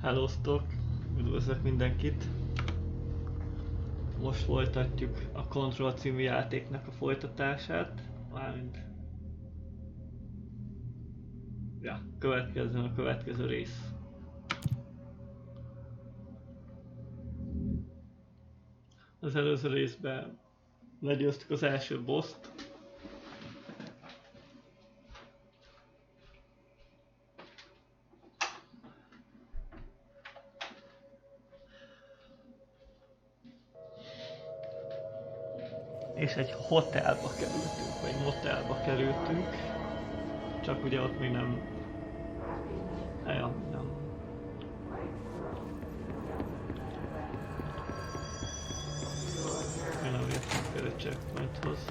Hellóztok! Üdvözlök mindenkit! Most folytatjuk a Control című játéknak a folytatását, mármint... Ja, következzen a következő rész. Az előző részben legyőztük az első bosst. És egy hotelba kerültünk, vagy motelba kerültünk. Csak ugye ott még nem... Ja, nem. Még nem értünk el a checkpointhoz.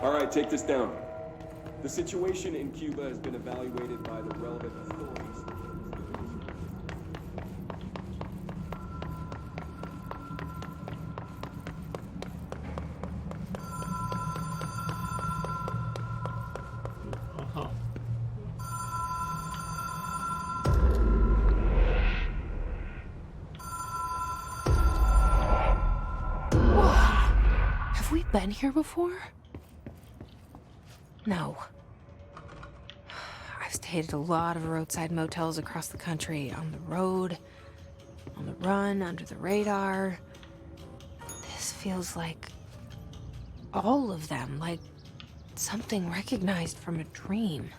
Alright, take this down. The situation in Cuba has been evaluated by the relevant authorities. Have we been here before? No. I've stayed at a lot of roadside motels across the country, on the road, on the run, under the radar. This feels like all of them, like something recognized from a dream.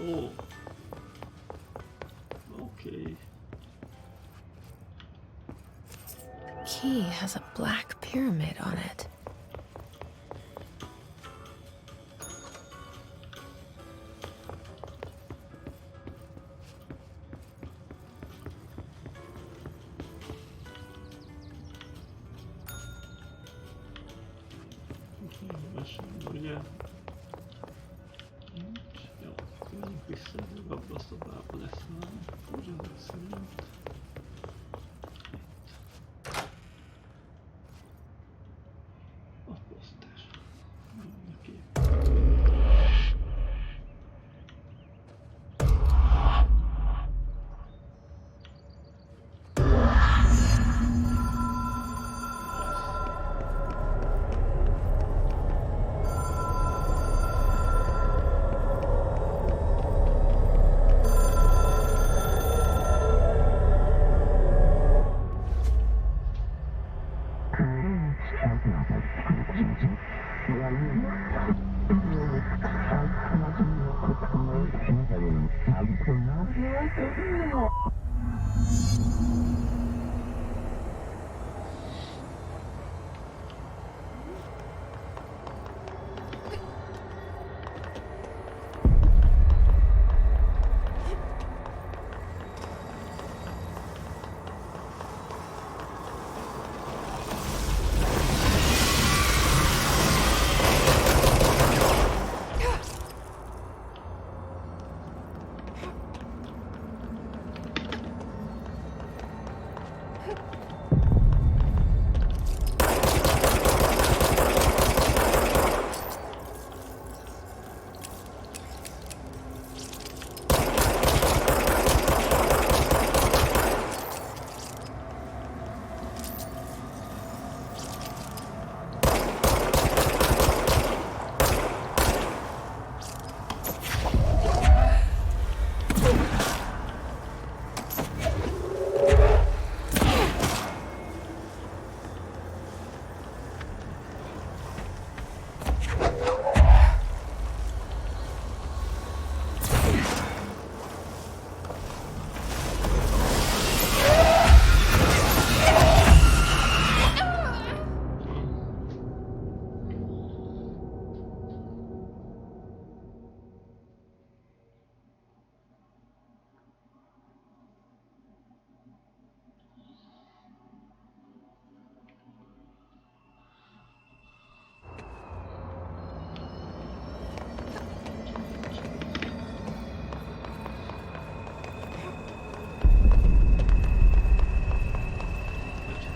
Oh. Okay. The key has a black pyramid on it. Ugye? Jó, visszajövök, abba a szobába lesz valami furcsa szerint. A poszter. Oké.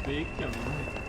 Végig kell menni.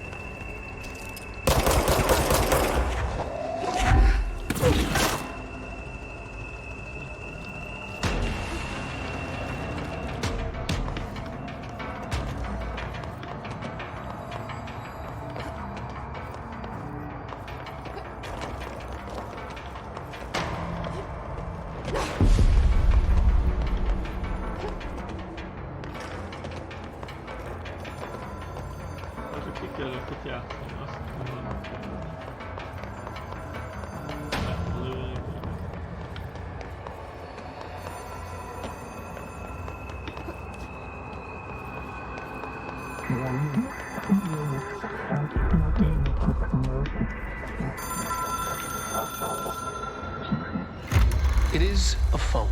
It is a phone.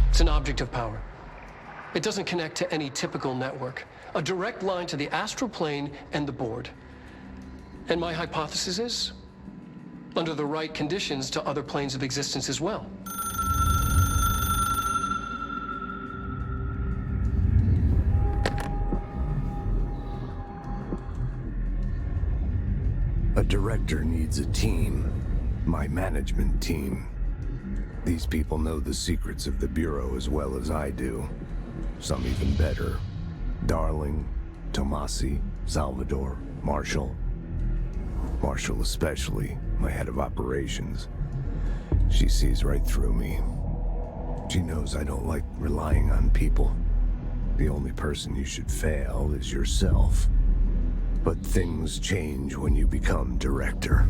It's an object of power. It doesn't connect to any typical network. A direct line to the astral plane and the board. And my hypothesis is, under the right conditions, to other planes of existence as well. A director needs a team. My management team. These people know the secrets of the Bureau as well as I do. Some even better. Darling, Tomasi, Salvador, Marshall. Marshall especially, my head of operations. She sees right through me. She knows I don't like relying on people. The only person you should fail is yourself. But things change when you become director.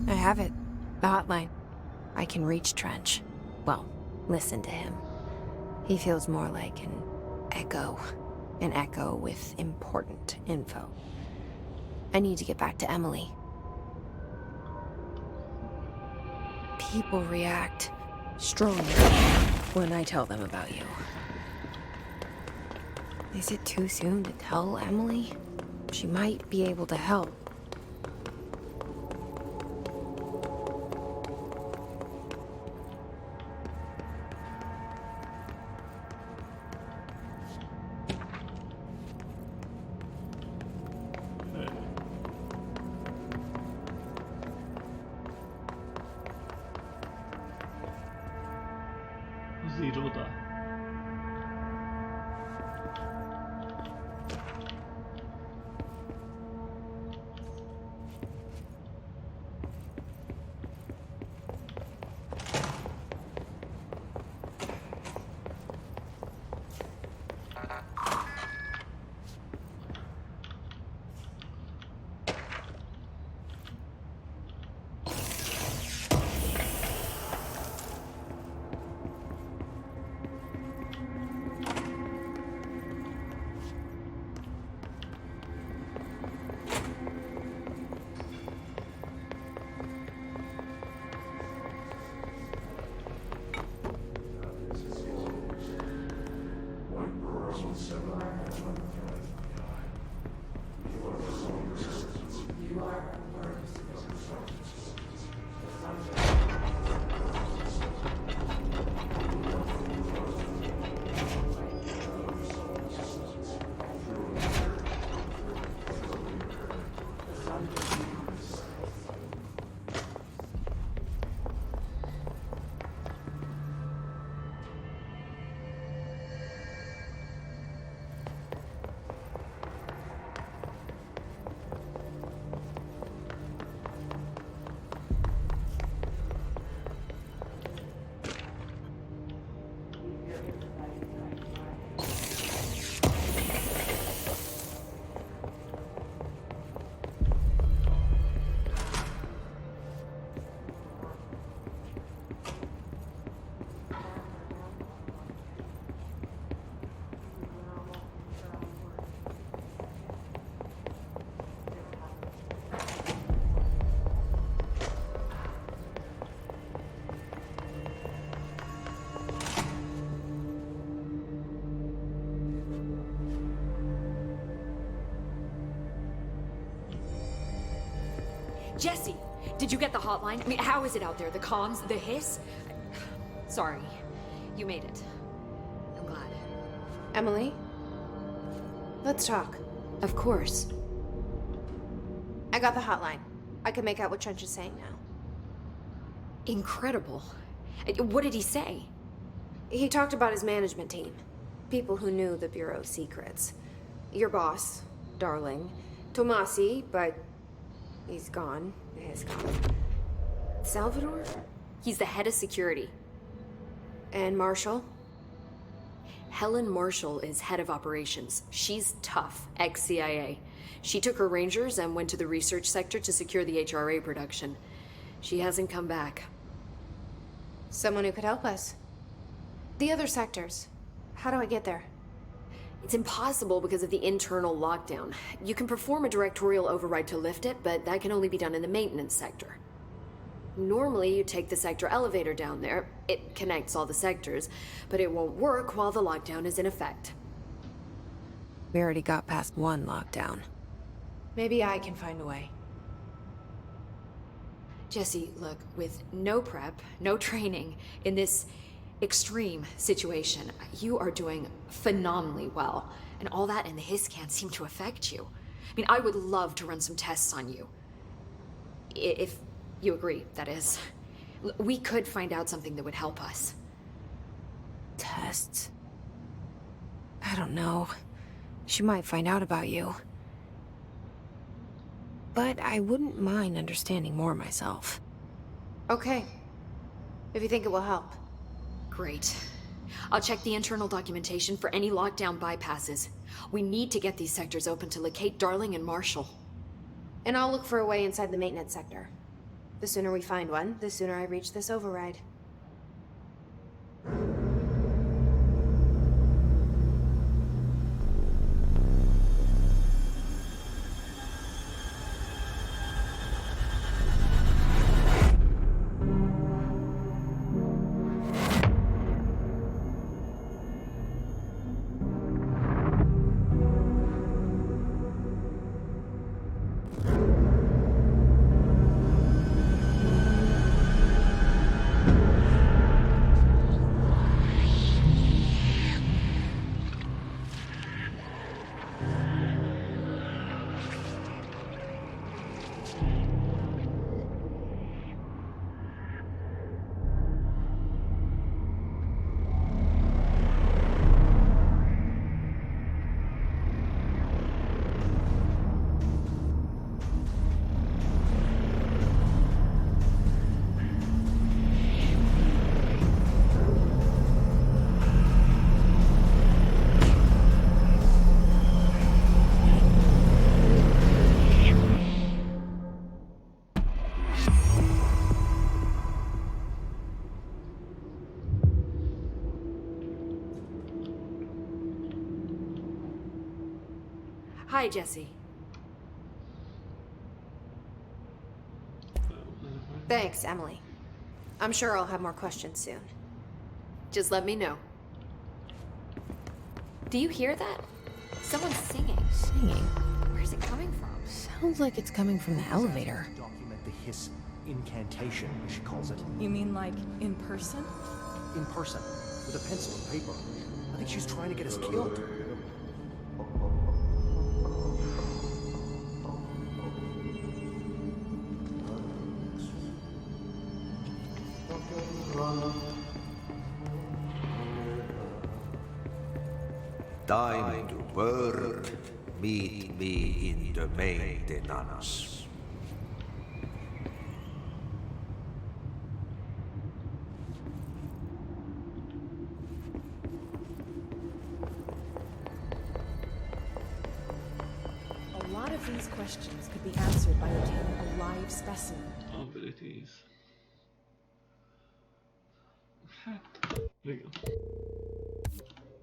I have it. The hotline. I can reach Trench. Well, listen to him. He feels more like an echo. An echo with important info. I need to get back to Emily. People react strongly when I tell them about you. Is it too soon to tell Emily? She might be able to help. Az iroda. Jesse, did you get the hotline? I mean, how is it out there? The comms, the hiss? Sorry, you made it. I'm glad. Emily? Let's talk. Of course. I got the hotline. I can make out what Trench is saying now. Incredible. What did he say? He talked about his management team. People who knew the Bureau's secrets. Your boss, Darling. Tomasi, but he's gone. He's gone. Salvador? He's the head of security. And Marshall? Helen Marshall is head of operations. She's tough, ex-CIA. She took her Rangers and went to the research sector to secure the HRA production. She hasn't come back. Someone who could help us. The other sectors. How do I get there? It's impossible because of the internal lockdown. You can perform a directorial override to lift it, but that can only be done in the maintenance sector. Normally, you take the sector elevator down there. It connects all the sectors, but it won't work while the lockdown is in effect. We already got past one lockdown. Maybe I can find a way. Jesse, look, with no prep, no training, in this extreme situation, you are doing phenomenally well. And all that and the hiss can't seem to affect you. I mean, I would love to run some tests on you. If you agree, that is. We could find out something that would help us. Tests? I don't know. She might find out about you. But I wouldn't mind understanding more myself. Okay. If you think it will help. Great. I'll check the internal documentation for any lockdown bypasses. We need to get these sectors open to locate Darling and Marshall. And I'll look for a way inside the maintenance sector. The sooner we find one, the sooner I reach this override. Hi, Jesse. Thanks, Emily. I'm sure I'll have more questions soon. Just let me know. Do you hear that? Someone's singing. Singing? Where's it coming from? Sounds like it's coming from the elevator. Document the hiss incantation, as she calls it. You mean like in person? In person, with a pencil and paper. I think she's trying to get us killed. Time to work. Meet me in the maintenance. A lot of these questions could be answered by obtaining a live specimen. Abilities. Hát, igen.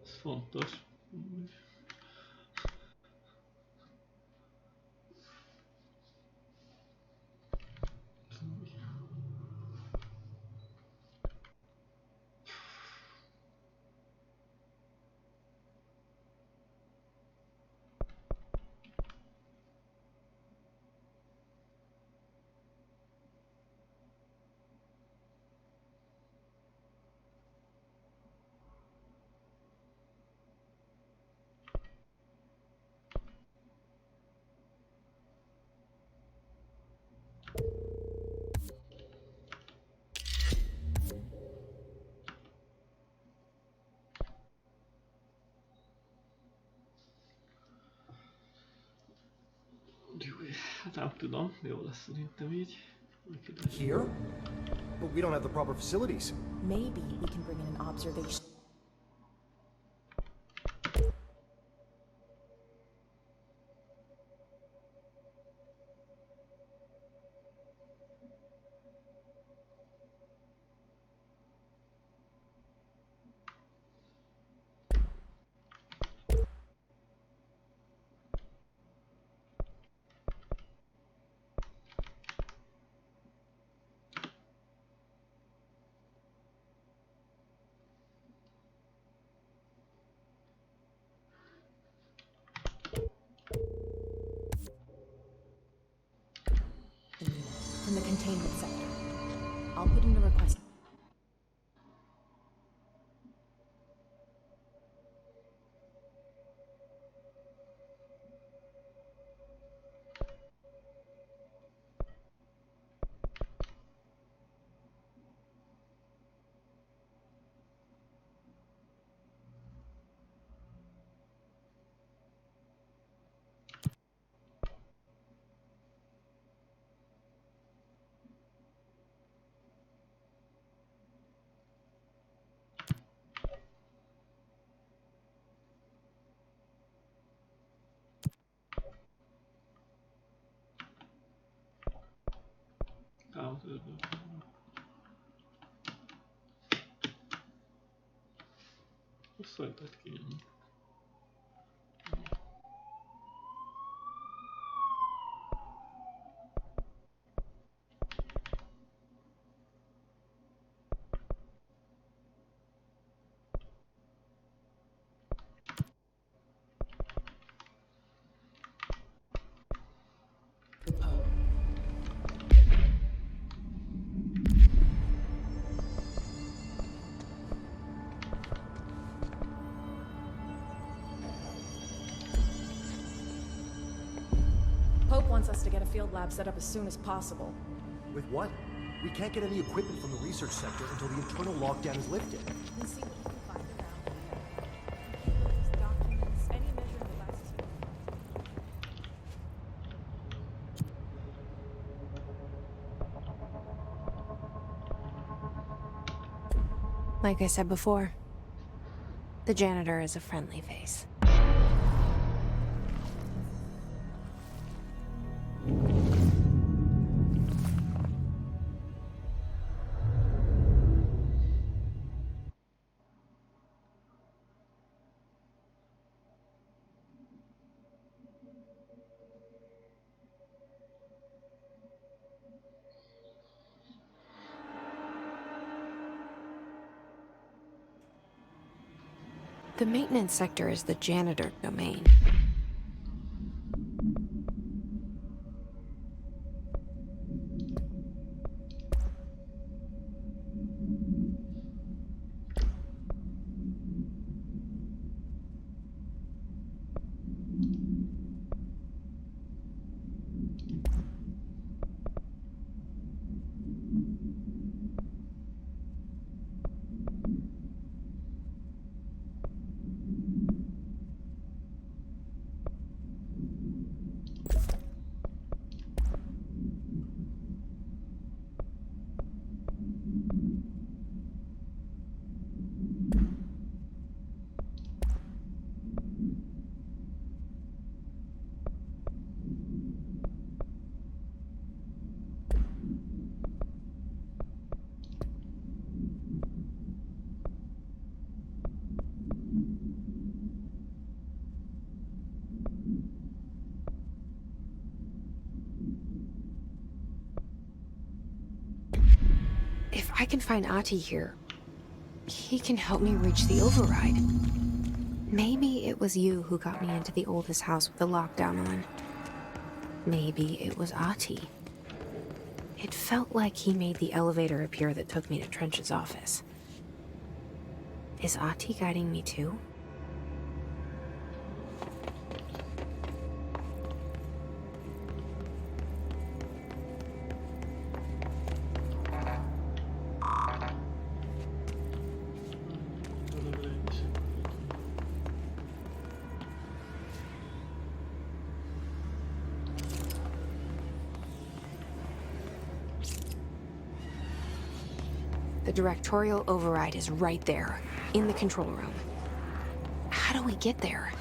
Ez fontos. Hát nem tudom, jó lesz szerintem így. Here? But we don't have the proper facilities. Maybe we can bring in an observation. From the containment sector. I'll put in a request. Szóltat ki. Pope wants us to get a field lab set up as soon as possible. With what? We can't get any equipment from the research sector until the internal lockdown is lifted. We'll see what we can find around here. Computers, documents, any measuring devices. Like I said before, the janitor is a friendly face. The maintenance sector is the janitor domain. If I can find Ahti here, he can help me reach the override. Maybe it was you who got me into the oldest house with the lockdown on. Maybe it was Ahti. It felt like he made the elevator appear that took me to Trench's office. Is Ahti guiding me too? The directorial override is right there, in the control room. How do we get there?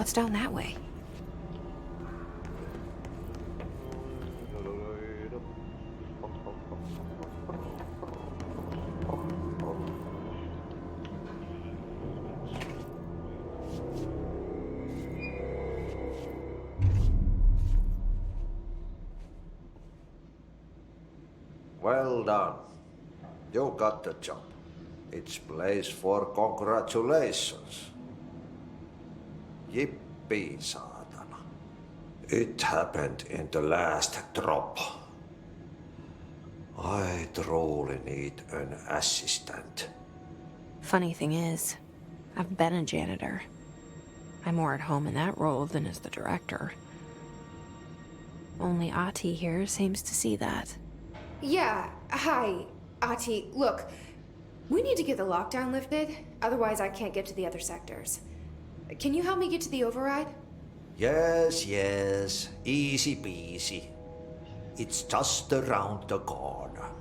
What's down that way? Well done. You got the job. It's place for congratulations. Yippee, saatana. It happened in the last drop. I truly need an assistant. Funny thing is, I've been a janitor. I'm more at home in that role than as the director. Only Ati here seems to see that. Yeah, hi, Ati. Look, we need to get the lockdown lifted, otherwise I can't get to the other sectors. Can you help me get to the override? Yes, yes. Easy peasy. It's just around the corner.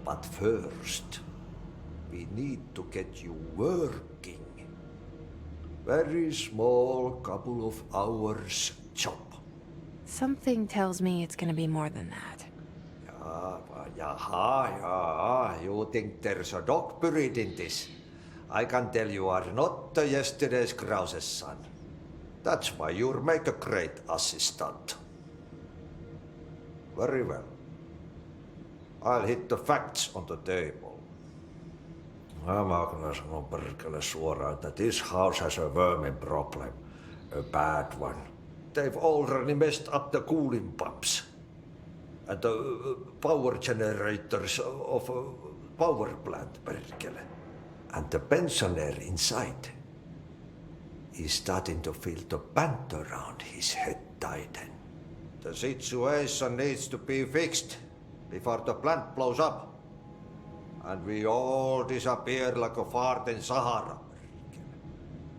But first, we need to get you working. Very small, couple of hours job. Something tells me it's gonna be more than that. Yeah. You think there's a dog buried in this? I can tell you are not yesterday's Krause's son. That's why you'll make a great assistant. Very well. I'll hit the facts on the table. Mä kyllä sanon perkele suoraan, että this house has a vermin problem. A bad one. They've already messed up the cooling pumps. And the power generators of a power plant, perkele. And the pensioner inside is starting to feel the band around his head tighten. The situation needs to be fixed before the plant blows up. And we all disappear like a fart in Sahara.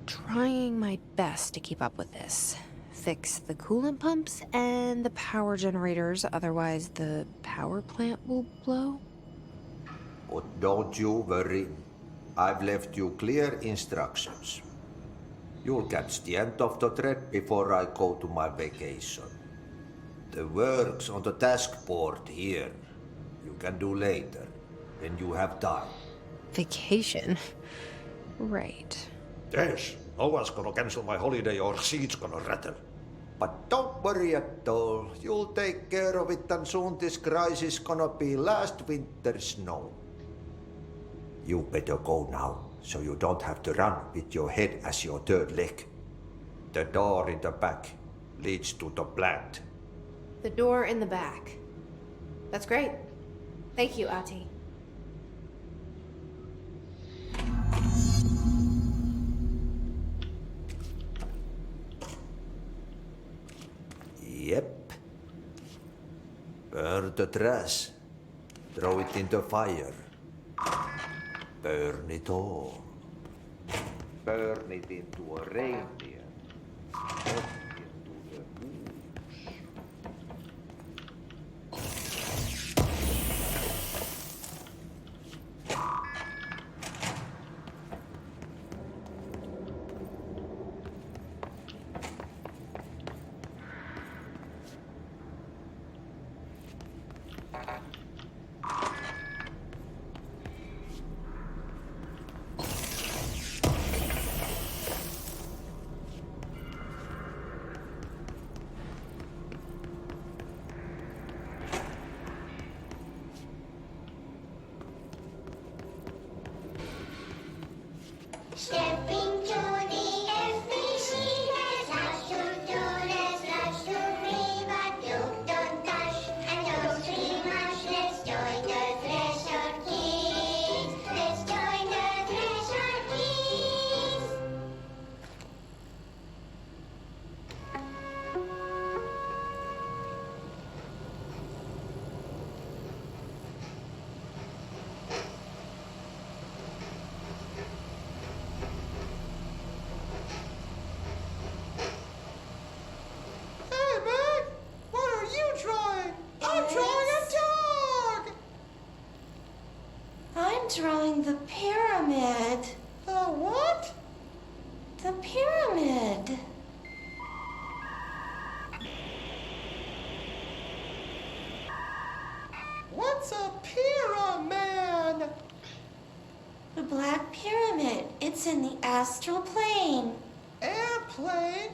Trying my best to keep up with this. Fix the coolant pumps and the power generators, otherwise the power plant will blow. But don't you worry. I've left you clear instructions. You'll catch the end of the thread before I go to my vacation. The work's on the task board here. You can do later, when you have time. Vacation? Right. Yes, no one's gonna cancel my holiday or seat's gonna rattle. But don't worry at all. You'll take care of it and soon this crisis gonna be last winter's snow. You better go now, so you don't have to run with your head as your third leg. The door in the back leads to the plant. The door in the back. That's great. Thank you, Ati. Yep. Burn the trash. Throw it in the fire. Burn it all. Burn it into a reindeer. Not into the moose. The Black Pyramid. It's in the astral plane. Airplane?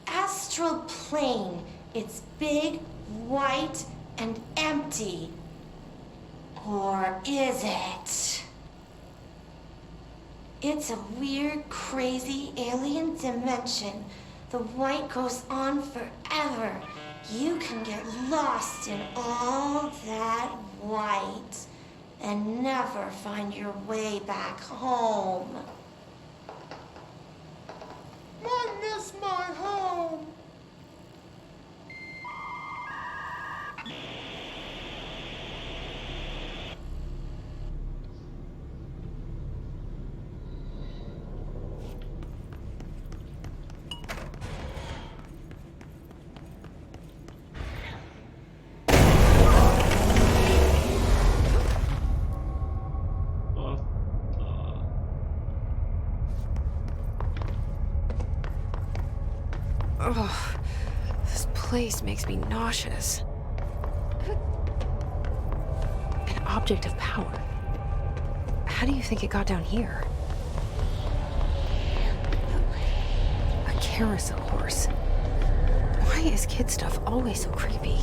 Astral plane. It's big, white, and empty. Or is it? It's a weird, crazy alien dimension. The white goes on forever. You can get lost in all that white and never find your way back home. I miss my home. Ugh, this place makes me nauseous. An object of power. How do you think it got down here? A carousel horse. Why is kid stuff always so creepy?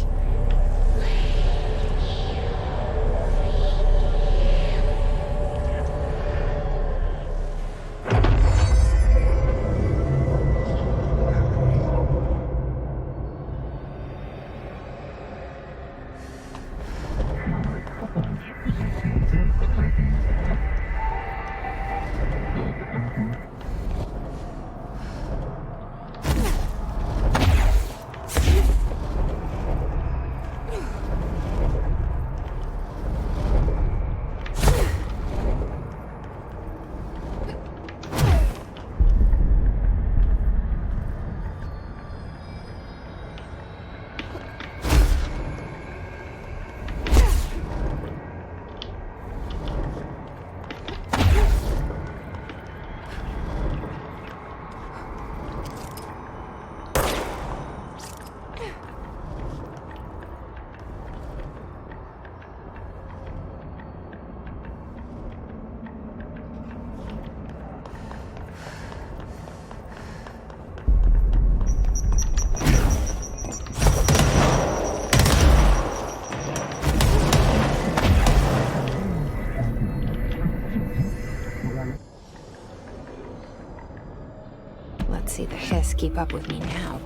Let's see the hiss keep up with me now.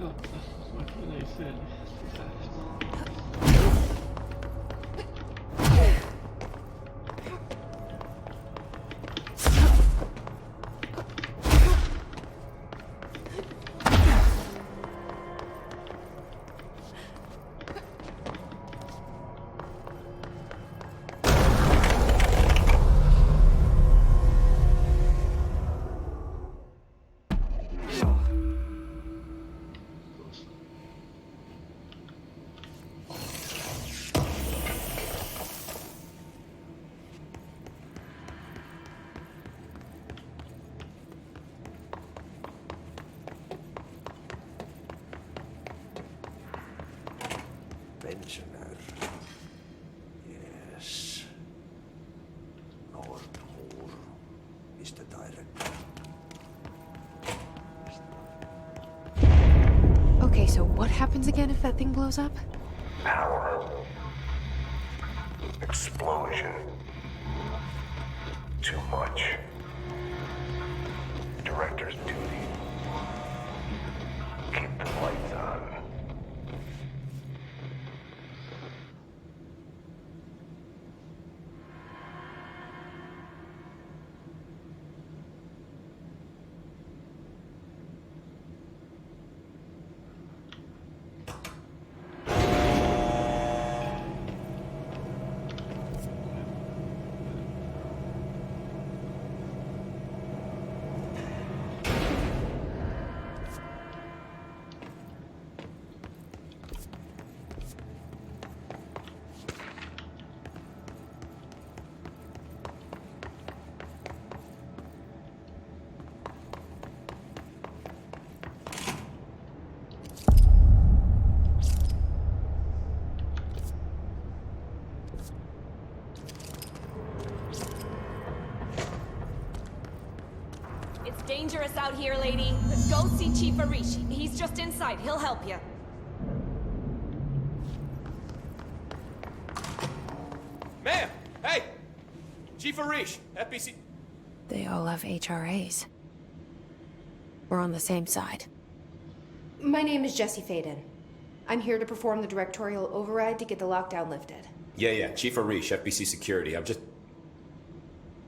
Oh, what can I say? Pensioner. Yes. Nordhor is the director. Okay, so what happens again if that thing blows up? Power. Explosion. Too much. Director's duty. Keep the lights on. It's dangerous out here, lady. Go see Chief Arish. He's just inside. He'll help you. Ma'am! Hey! Chief Arish, FBC... They all have HRAs. We're on the same side. My name is Jesse Faden. I'm here to perform the directorial override to get the lockdown lifted. Yeah, Chief Arish, FBC Security. I'm just...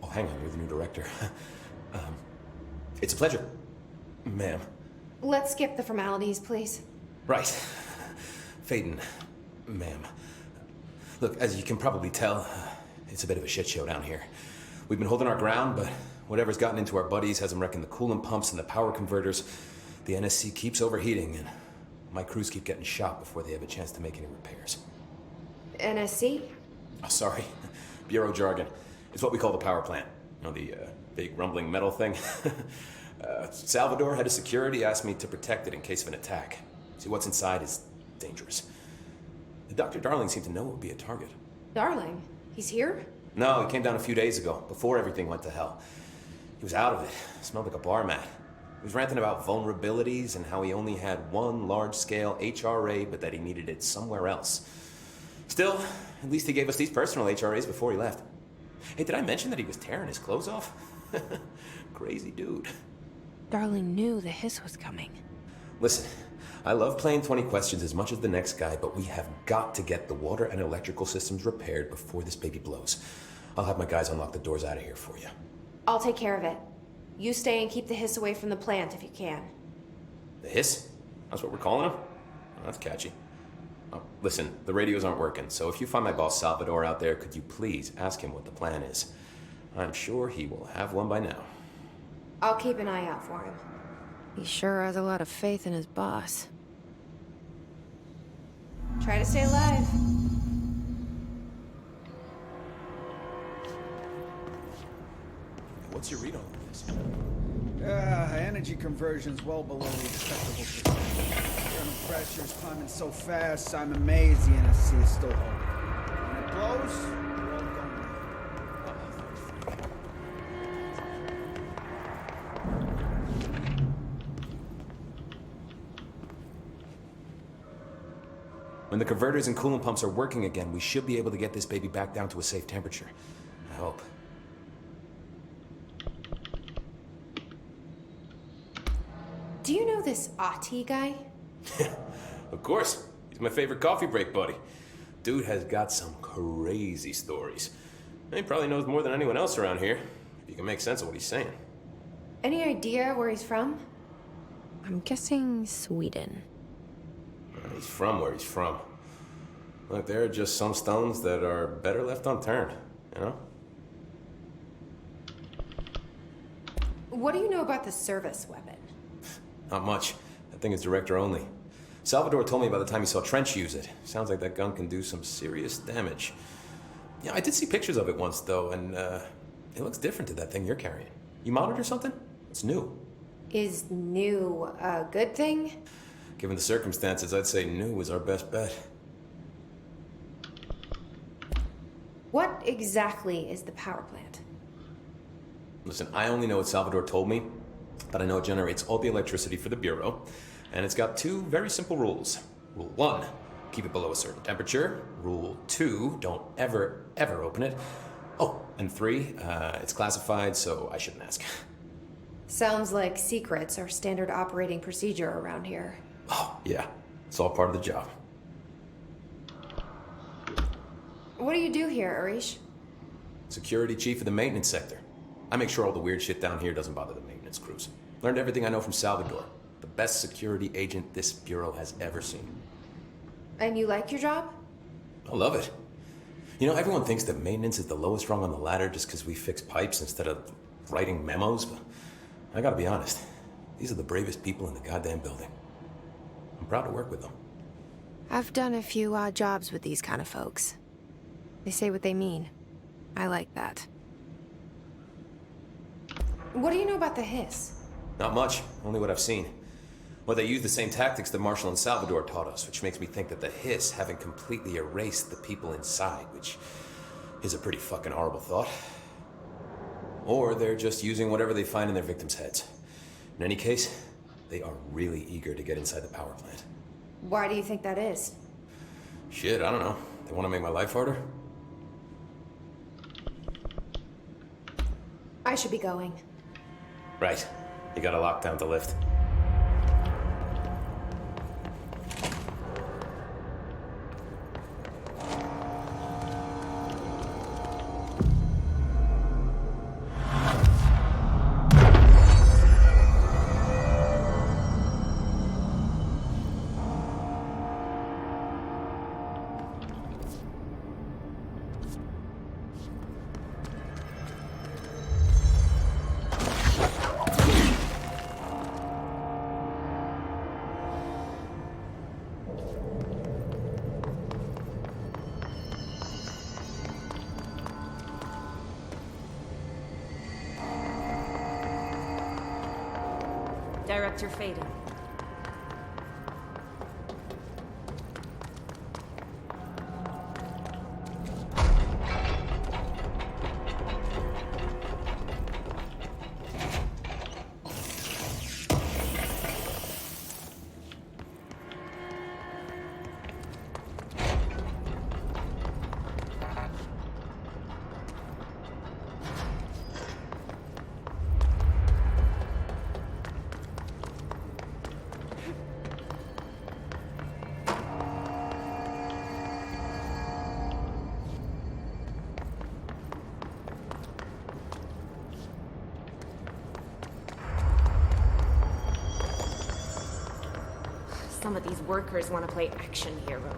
Oh, hang on, you're the new director. It's a pleasure, ma'am. Let's skip the formalities, please. Right. Faden, ma'am. Look, as you can probably tell, it's a bit of a shit show down here. We've been holding our ground, but whatever's gotten into our buddies has them wrecking the coolant pumps and the power converters. The NSC keeps overheating, and my crews keep getting shot before they have a chance to make any repairs. NSC? Oh, sorry. Bureau jargon. It's what we call the power plant. You know, the big rumbling metal thing? Salvador, head of security, asked me to protect it in case of an attack. See, what's inside is dangerous. Dr. Darling seemed to know it would be a target. Darling? He's here? No, he came down a few days ago, before everything went to hell. He was out of it. Smelled like a bar mat. He was ranting about vulnerabilities and how he only had one large-scale HRA, but that he needed it somewhere else. Still, at least he gave us these personal HRAs before he left. Hey, did I mention that he was tearing his clothes off? Crazy dude. Darling knew the hiss was coming. Listen, I love playing 20 questions as much as the next guy, but we have got to get the water and electrical systems repaired before this baby blows. I'll have my guys unlock the doors out of here for you. I'll take care of it. You stay and keep the hiss away from the plant if you can. The hiss? That's what we're calling him? Oh, that's catchy. Oh, listen, the radios aren't working, so if you find my boss Salvador out there, could you please ask him what the plan is? I'm sure he will have one by now. I'll keep an eye out for him. He sure has a lot of faith in his boss. Try to stay alive. What's your read on this? Energy conversion's well below the acceptable percentage. Internal pressure's climbing so fast, I'm amazed the NSC is still holding. When it blows, we're all going down. When the converters and coolant pumps are working again, we should be able to get this baby back down to a safe temperature. I hope. Do you know this Ati guy? Of course. He's my favorite coffee break buddy. Dude has got some crazy stories. He probably knows more than anyone else around here, if you can make sense of what he's saying. Any idea where he's from? I'm guessing Sweden. He's from where he's from. Look, there are just some stones that are better left unturned, you know? What do you know about the service weapon? Not much. That thing is director only. Salvador told me by the time he saw Trench use it. Sounds like that gun can do some serious damage. Yeah, I did see pictures of it once, though, and it looks different to that thing you're carrying. You modded or something? It's new. Is new a good thing? Given the circumstances, I'd say new is our best bet. What exactly is the power plant? Listen, I only know what Salvador told me, but I know it generates all the electricity for the Bureau, and it's got two very simple rules. Rule 1, keep it below a certain temperature. Rule 2, don't ever open it. Oh, and 3, it's classified, so I shouldn't ask. Sounds like secrets are standard operating procedure around here. Oh, yeah. It's all part of the job. What do you do here, Arish? Security chief of the maintenance sector. I make sure all the weird shit down here doesn't bother the maintenance crews. Learned everything I know from Salvador. The best security agent this bureau has ever seen. And you like your job? I love it. You know, everyone thinks that maintenance is the lowest rung on the ladder just because we fix pipes instead of writing memos, but I gotta be honest. These are the bravest people in the goddamn building. I'm proud to work with them. I've done a few odd jobs with these kind of folks. They say what they mean. I like that. What do you know about the hiss? Not much, only what I've seen. Well, they use the same tactics that Marshall and Salvador taught us, which makes me think that the hiss haven't completely erased the people inside, which is a pretty fucking horrible thought. or they're just using whatever they find in their victims' heads. In any case, they are really eager to get inside the power plant. Why do you think that is? Shit, I don't know. They want to make my life harder? I should be going. Right. You gotta lock down the lift. Director Faden. Some of these workers want to play action hero.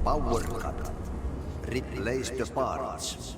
Power cut. Replace the parts.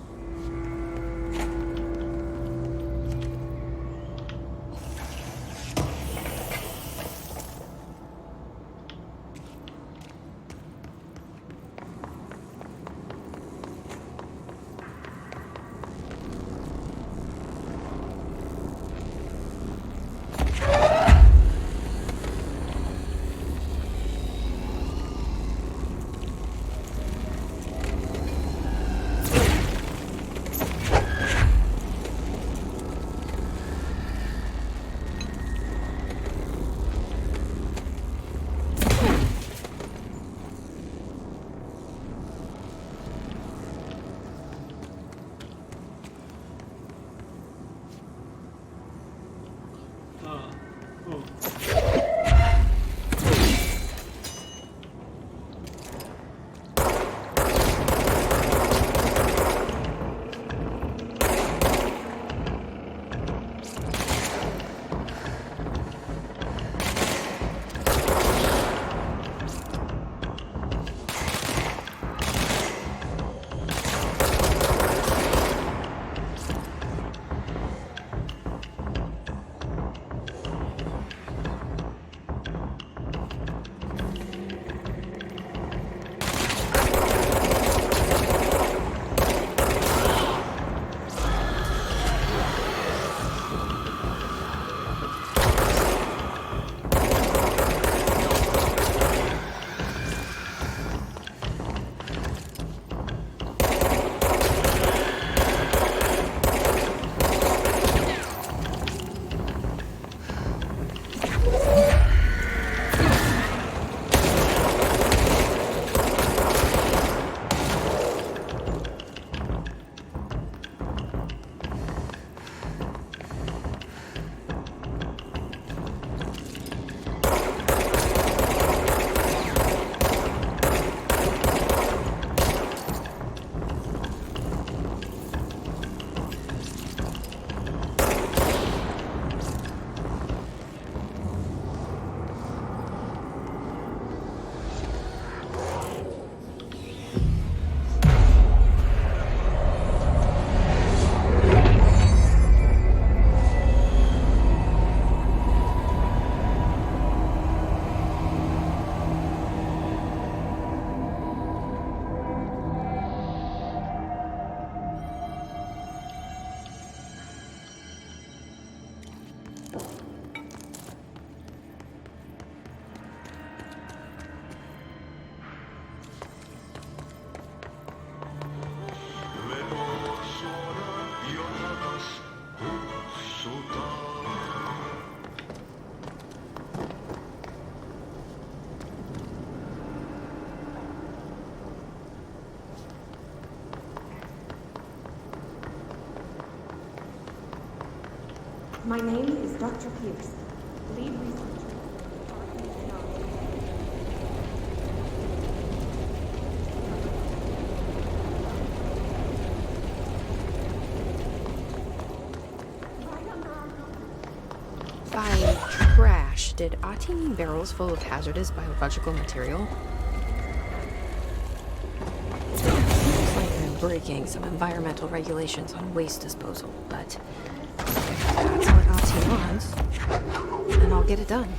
My name is Dr. Pierce, lead researcher. By trash, did Ati mean barrels full of hazardous biological material? Seems like I'm breaking some environmental regulations on waste disposal, but if that's what Ati wants, then I'll get it done.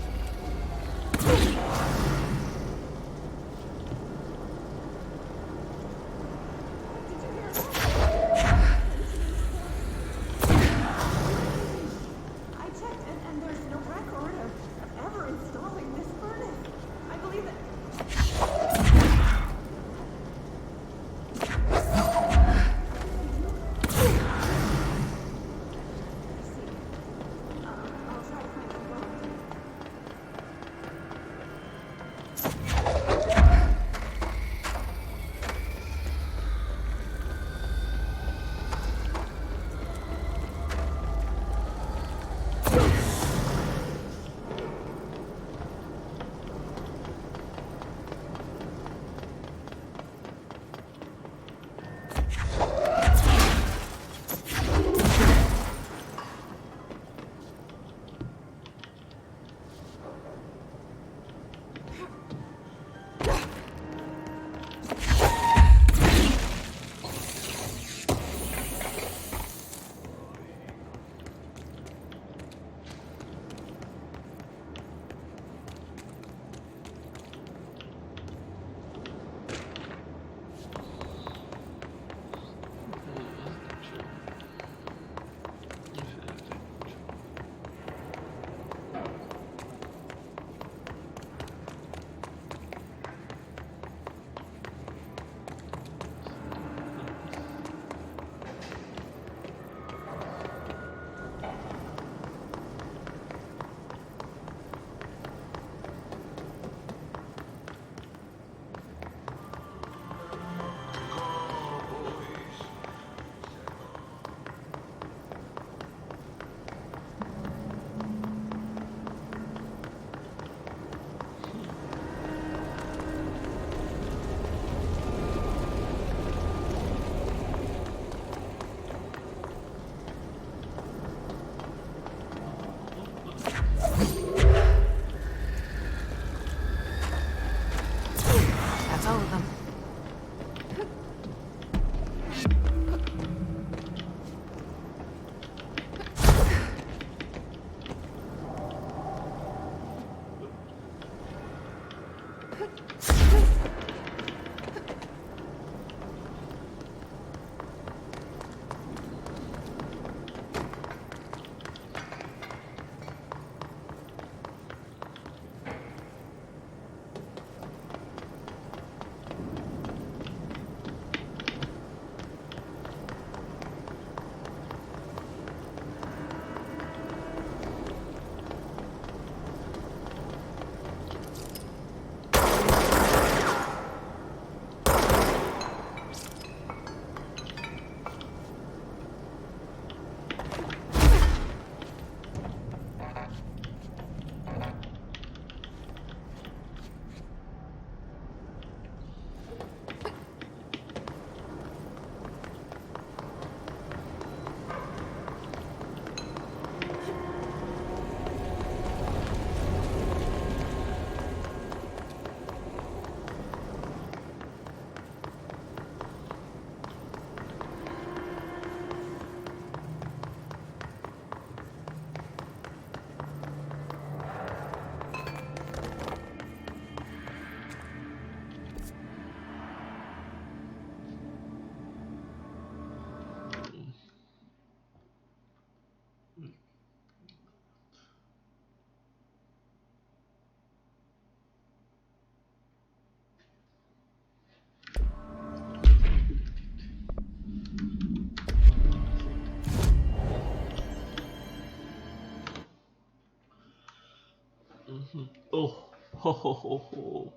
Oh, ho, ho, ho, ho.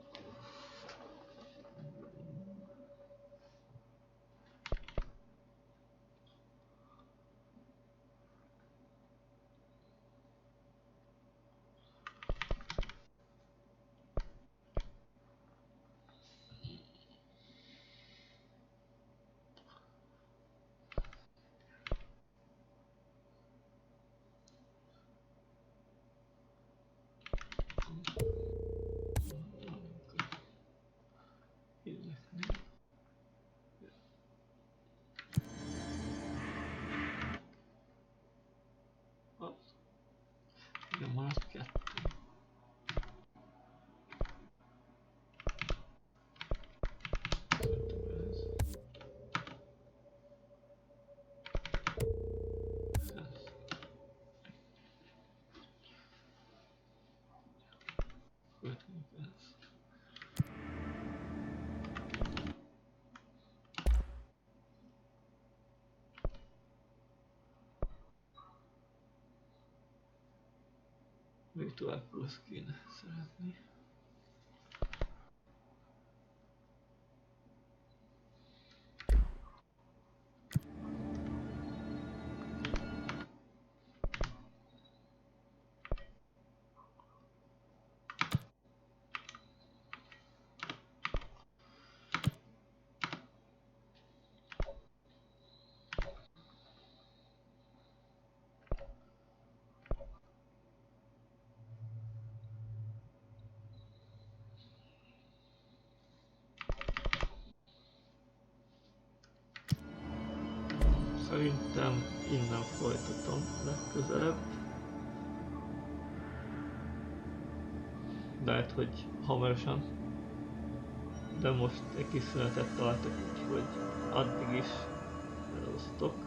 Még tovább plusz kéne szeretni. Szerintem innen folytatom legközelebb. Lehet, hogy hamarosan. De most egy kis szünetet tartok, úgyhogy addig is elosztok.